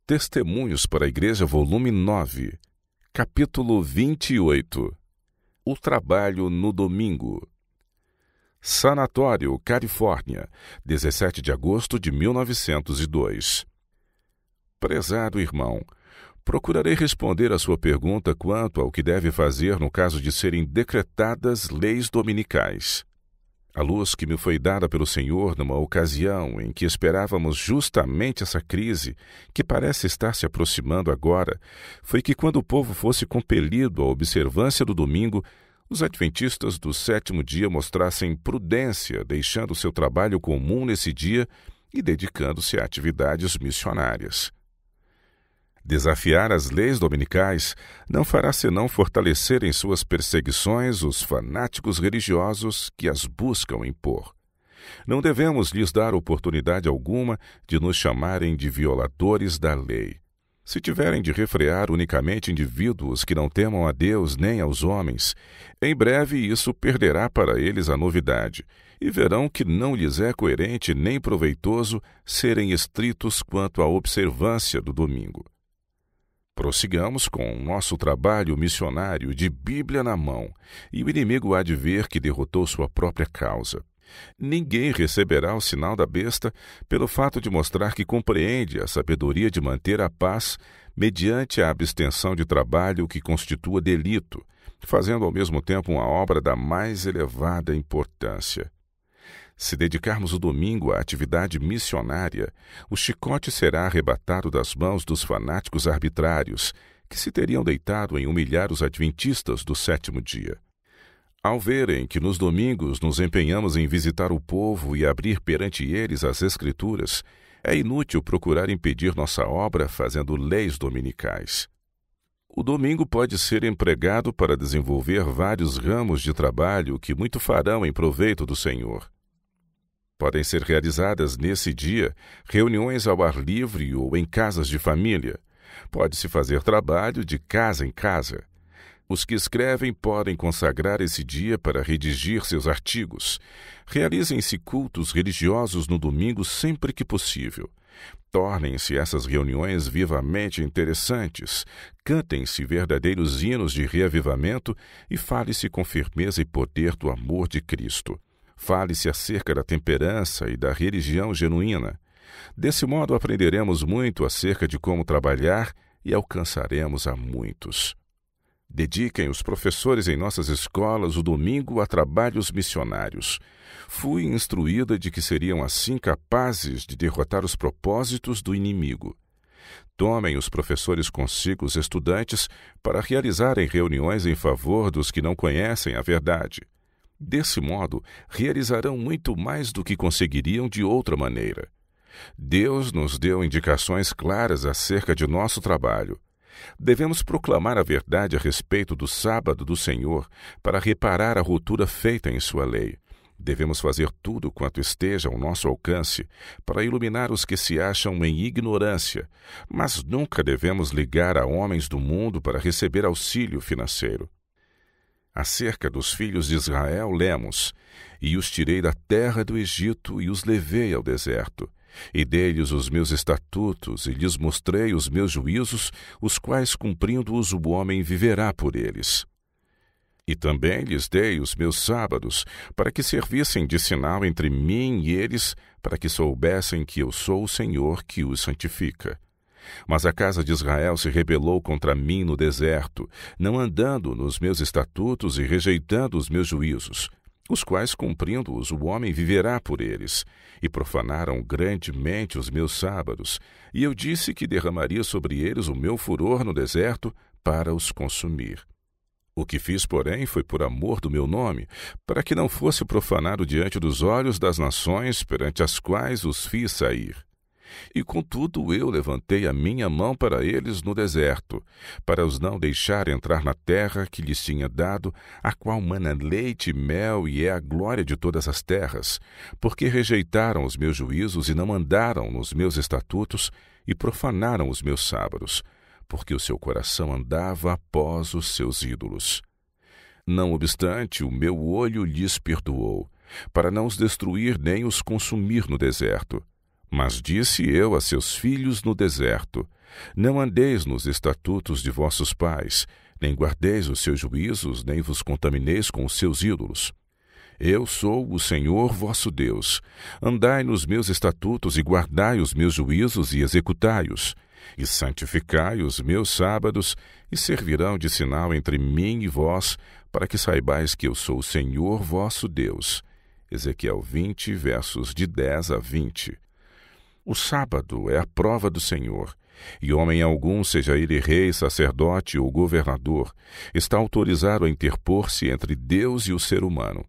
Testemunhos para a Igreja, volume 9, capítulo 28. O trabalho no domingo. Sanatório, Califórnia, 17 de agosto de 1902. Prezado irmão, procurarei responder à sua pergunta quanto ao que deve fazer no caso de serem decretadas leis dominicais. A luz que me foi dada pelo Senhor numa ocasião em que esperávamos justamente essa crise, que parece estar se aproximando agora, foi que quando o povo fosse compelido à observância do domingo, os adventistas do sétimo dia mostrassem prudência, deixando seu trabalho comum nesse dia e dedicando-se a atividades missionárias. Desafiar as leis dominicais não fará senão fortalecer em suas perseguições os fanáticos religiosos que as buscam impor. Não devemos lhes dar oportunidade alguma de nos chamarem de violadores da lei. Se tiverem de refrear unicamente indivíduos que não temam a Deus nem aos homens, em breve isso perderá para eles a novidade, e verão que não lhes é coerente nem proveitoso serem estritos quanto à observância do domingo. Prossigamos com o nosso trabalho missionário de Bíblia na mão, e o inimigo há de ver que derrotou sua própria causa. Ninguém receberá o sinal da besta pelo fato de mostrar que compreende a sabedoria de manter a paz mediante a abstenção de trabalho que constitua delito, fazendo ao mesmo tempo uma obra da mais elevada importância. Se dedicarmos o domingo à atividade missionária, o chicote será arrebatado das mãos dos fanáticos arbitrários, que se teriam deitado em humilhar os adventistas do sétimo dia. Ao verem que nos domingos nos empenhamos em visitar o povo e abrir perante eles as Escrituras, é inútil procurar impedir nossa obra fazendo leis dominicais. O domingo pode ser empregado para desenvolver vários ramos de trabalho que muito farão em proveito do Senhor. Podem ser realizadas nesse dia reuniões ao ar livre ou em casas de família. Pode-se fazer trabalho de casa em casa. Os que escrevem podem consagrar esse dia para redigir seus artigos. Realizem-se cultos religiosos no domingo sempre que possível. Tornem-se essas reuniões vivamente interessantes. Cantem-se verdadeiros hinos de reavivamento e fale-se com firmeza e poder do amor de Cristo. Fale-se acerca da temperança e da religião genuína. Desse modo aprenderemos muito acerca de como trabalhar e alcançaremos a muitos. Dediquem os professores em nossas escolas o domingo a trabalhos missionários. Fui instruída de que seriam assim capazes de derrotar os propósitos do inimigo. Tomem os professores consigo os estudantes para realizarem reuniões em favor dos que não conhecem a verdade. Desse modo, realizarão muito mais do que conseguiriam de outra maneira. Deus nos deu indicações claras acerca de nosso trabalho. Devemos proclamar a verdade a respeito do sábado do Senhor para reparar a ruptura feita em sua lei. Devemos fazer tudo quanto esteja ao nosso alcance para iluminar os que se acham em ignorância, mas nunca devemos ligar a homens do mundo para receber auxílio financeiro. Acerca dos filhos de Israel lemos: E os tirei da terra do Egito e os levei ao deserto. E dei-lhes os meus estatutos e lhes mostrei os meus juízos, os quais cumprindo-os o homem viverá por eles. E também lhes dei os meus sábados, para que servissem de sinal entre mim e eles, para que soubessem que eu sou o Senhor que os santifica. Mas a casa de Israel se rebelou contra mim no deserto, não andando nos meus estatutos e rejeitando os meus juízos, os quais, cumprindo-os, o homem viverá por eles, e profanaram grandemente os meus sábados, e eu disse que derramaria sobre eles o meu furor no deserto para os consumir. O que fiz, porém, foi por amor do meu nome, para que não fosse profanado diante dos olhos das nações perante as quais os fiz sair. E contudo eu levantei a minha mão para eles no deserto, para os não deixar entrar na terra que lhes tinha dado, a qual mana leite e mel e é a glória de todas as terras, porque rejeitaram os meus juízos e não andaram nos meus estatutos e profanaram os meus sábados, porque o seu coração andava após os seus ídolos. Não obstante, o meu olho lhes perdoou, para não os destruir nem os consumir no deserto. Mas disse eu a seus filhos no deserto: não andeis nos estatutos de vossos pais, nem guardeis os seus juízos, nem vos contamineis com os seus ídolos. Eu sou o Senhor vosso Deus. Andai nos meus estatutos e guardai os meus juízos e executai-os. E santificai os meus sábados, e servirão de sinal entre mim e vós, para que saibais que eu sou o Senhor vosso Deus. Ezequiel 20, versos de 10 a 20. O sábado é a prova do Senhor, e homem algum, seja ele rei, sacerdote ou governador, está autorizado a interpor-se entre Deus e o ser humano.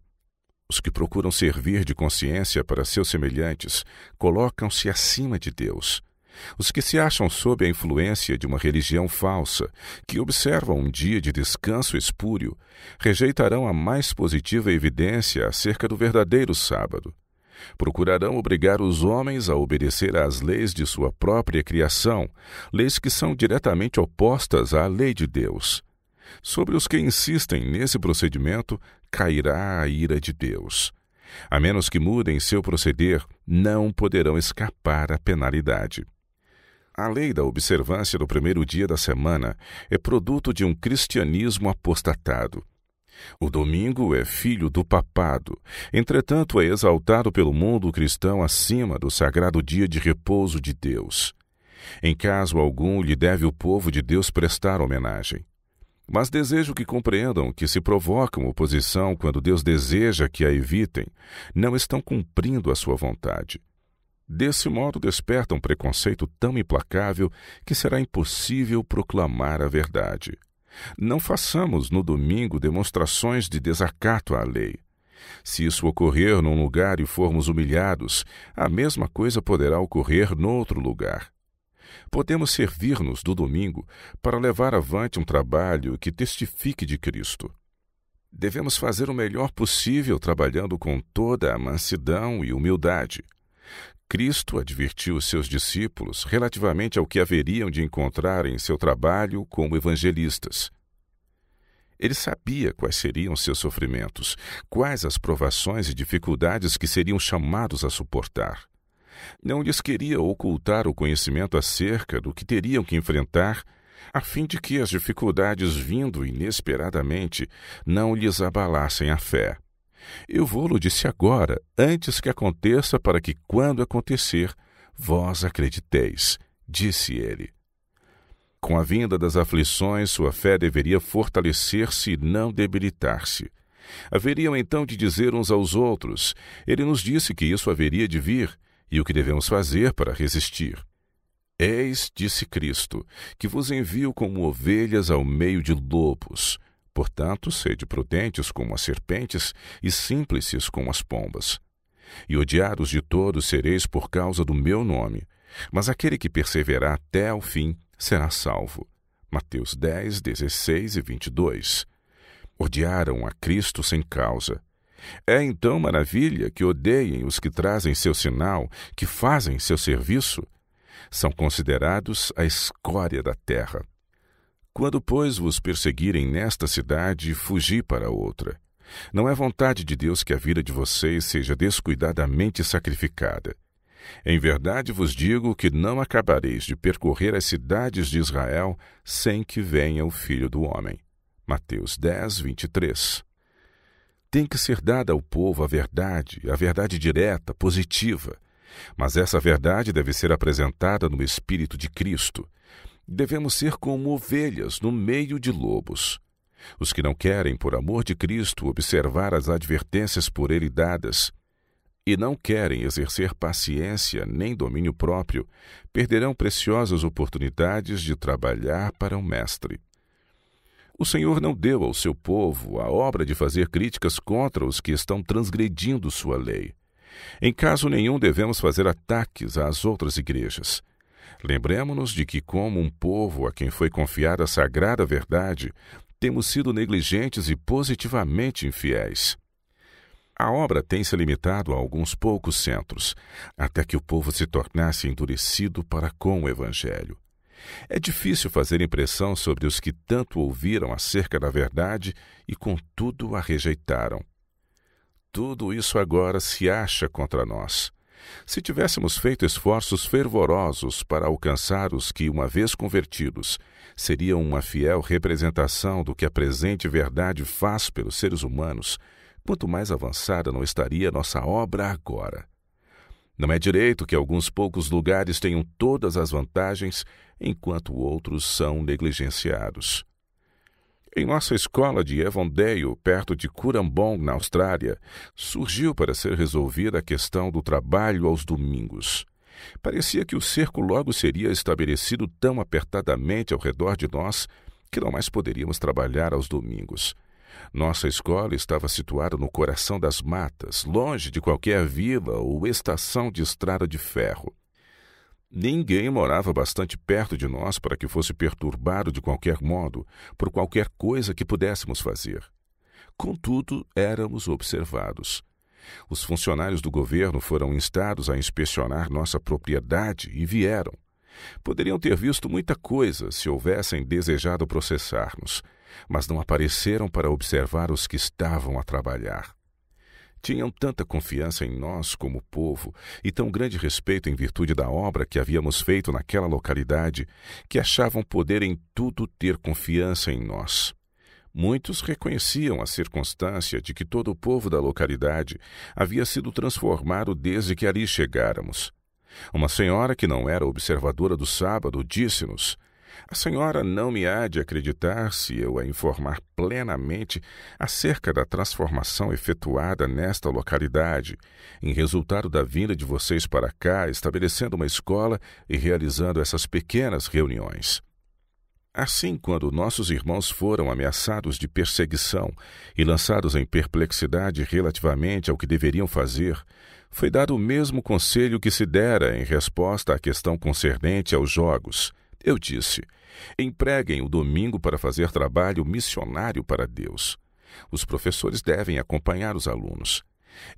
Os que procuram servir de consciência para seus semelhantes colocam-se acima de Deus. Os que se acham sob a influência de uma religião falsa, que observam um dia de descanso espúrio, rejeitarão a mais positiva evidência acerca do verdadeiro sábado. Procurarão obrigar os homens a obedecer às leis de sua própria criação, leis que são diretamente opostas à lei de Deus. Sobre os que insistem nesse procedimento, cairá a ira de Deus. A menos que mudem seu proceder, não poderão escapar à penalidade. A lei da observância do primeiro dia da semana é produto de um cristianismo apostatado. O domingo é filho do papado, entretanto é exaltado pelo mundo cristão acima do sagrado dia de repouso de Deus. Em caso algum lhe deve o povo de Deus prestar homenagem. Mas desejo que compreendam que se provocam oposição quando Deus deseja que a evitem, não estão cumprindo a sua vontade. Desse modo despertam um preconceito tão implacável que será impossível proclamar a verdade. Não façamos no domingo demonstrações de desacato à lei. Se isso ocorrer num lugar e formos humilhados, a mesma coisa poderá ocorrer noutro lugar. Podemos servir-nos do domingo para levar avante um trabalho que testifique de Cristo. Devemos fazer o melhor possível trabalhando com toda a mansidão e humildade. Cristo advertiu os seus discípulos relativamente ao que haveriam de encontrar em seu trabalho como evangelistas. Ele sabia quais seriam seus sofrimentos, quais as provações e dificuldades que seriam chamados a suportar. Não lhes queria ocultar o conhecimento acerca do que teriam que enfrentar, a fim de que as dificuldades vindo inesperadamente não lhes abalassem a fé. Eu vou-lo disse agora, antes que aconteça, para que, quando acontecer, vós acrediteis, disse ele. Com a vinda das aflições, sua fé deveria fortalecer-se e não debilitar-se. Haveriam então de dizer uns aos outros: ele nos disse que isso haveria de vir, e o que devemos fazer para resistir. Eis, disse Cristo, que vos envio como ovelhas ao meio de lobos. Portanto, sede prudentes como as serpentes e simples como as pombas. E odiados de todos sereis por causa do meu nome, mas aquele que perseverar até ao fim será salvo. Mateus 10, 16 e 22. Odiaram a Cristo sem causa. É então maravilha que odeiem os que trazem seu sinal, que fazem seu serviço? São considerados a escória da terra. Quando, pois, vos perseguirem nesta cidade, fugi para outra. Não é vontade de Deus que a vida de vocês seja descuidadamente sacrificada. Em verdade vos digo que não acabareis de percorrer as cidades de Israel sem que venha o Filho do Homem. Mateus 10, 23. Tem que ser dada ao povo a verdade direta, positiva. Mas essa verdade deve ser apresentada no Espírito de Cristo. Devemos ser como ovelhas no meio de lobos. Os que não querem, por amor de Cristo, observar as advertências por ele dadas, e não querem exercer paciência nem domínio próprio, perderão preciosas oportunidades de trabalhar para o Mestre. O Senhor não deu ao seu povo a obra de fazer críticas contra os que estão transgredindo sua lei. Em caso nenhum devemos fazer ataques às outras igrejas. Lembremo-nos de que, como um povo a quem foi confiada a sagrada verdade, temos sido negligentes e positivamente infiéis. A obra tem se limitado a alguns poucos centros, até que o povo se tornasse endurecido para com o Evangelho. É difícil fazer impressão sobre os que tanto ouviram acerca da verdade e, contudo, a rejeitaram. Tudo isso agora se acha contra nós. Se tivéssemos feito esforços fervorosos para alcançar os que, uma vez convertidos, seriam uma fiel representação do que a presente verdade faz pelos seres humanos, quanto mais avançada não estaria nossa obra agora. Não é direito que alguns poucos lugares tenham todas as vantagens, enquanto outros são negligenciados. Em nossa escola de Avondale, perto de Currambong, na Austrália, surgiu para ser resolvida a questão do trabalho aos domingos. Parecia que o cerco logo seria estabelecido tão apertadamente ao redor de nós que não mais poderíamos trabalhar aos domingos. Nossa escola estava situada no coração das matas, longe de qualquer vila ou estação de estrada de ferro. Ninguém morava bastante perto de nós para que fosse perturbado de qualquer modo por qualquer coisa que pudéssemos fazer. Contudo, éramos observados. Os funcionários do governo foram instados a inspecionar nossa propriedade e vieram. Poderiam ter visto muita coisa se houvessem desejado processar-nos, mas não apareceram para observar os que estavam a trabalhar. Tinham tanta confiança em nós como povo e tão grande respeito em virtude da obra que havíamos feito naquela localidade que achavam poder em tudo ter confiança em nós. Muitos reconheciam a circunstância de que todo o povo da localidade havia sido transformado desde que ali chegáramos. Uma senhora que não era observadora do sábado disse-nos: "A senhora não me há de acreditar se eu a informar plenamente acerca da transformação efetuada nesta localidade, em resultado da vinda de vocês para cá, estabelecendo uma escola e realizando essas pequenas reuniões." Assim, quando nossos irmãos foram ameaçados de perseguição e lançados em perplexidade relativamente ao que deveriam fazer, foi dado o mesmo conselho que se dera em resposta à questão concernente aos jogos. Eu disse: empreguem o domingo para fazer trabalho missionário para Deus. Os professores devem acompanhar os alunos.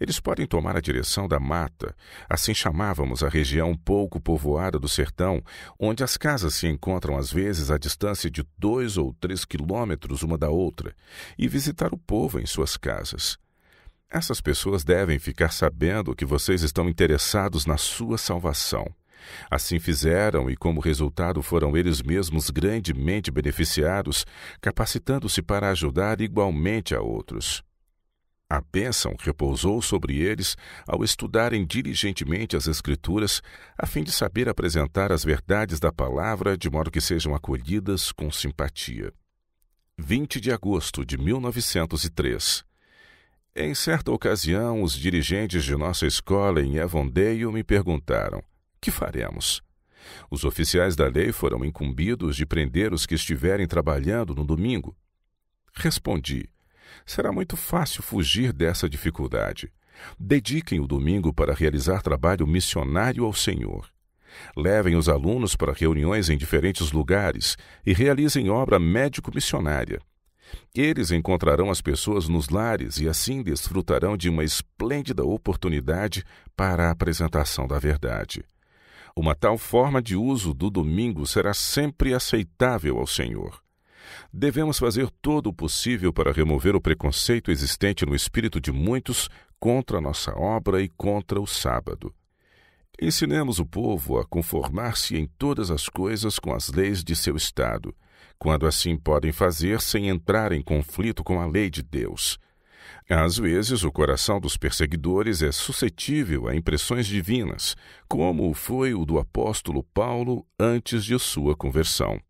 Eles podem tomar a direção da mata, assim chamávamos a região pouco povoada do sertão, onde as casas se encontram às vezes à distância de 2 ou 3 quilômetros uma da outra, e visitar o povo em suas casas. Essas pessoas devem ficar sabendo que vocês estão interessados na sua salvação. Assim fizeram e, como resultado, foram eles mesmos grandemente beneficiados, capacitando-se para ajudar igualmente a outros. A bênção repousou sobre eles ao estudarem diligentemente as Escrituras, a fim de saber apresentar as verdades da palavra de modo que sejam acolhidas com simpatia. 20 de agosto de 1903. Em certa ocasião, os dirigentes de nossa escola em Avondale me perguntaram: que faremos? Os oficiais da lei foram incumbidos de prender os que estiverem trabalhando no domingo. Respondi: será muito fácil fugir dessa dificuldade. Dediquem o domingo para realizar trabalho missionário ao Senhor. Levem os alunos para reuniões em diferentes lugares e realizem obra médico-missionária. Eles encontrarão as pessoas nos lares e assim desfrutarão de uma esplêndida oportunidade para a apresentação da verdade. Uma tal forma de uso do domingo será sempre aceitável ao Senhor. Devemos fazer todo o possível para remover o preconceito existente no espírito de muitos contra a nossa obra e contra o sábado. Ensinemos o povo a conformar-se em todas as coisas com as leis de seu estado, quando assim podem fazer sem entrar em conflito com a lei de Deus. Às vezes, o coração dos perseguidores é suscetível a impressões divinas, como foi o do apóstolo Paulo antes de sua conversão.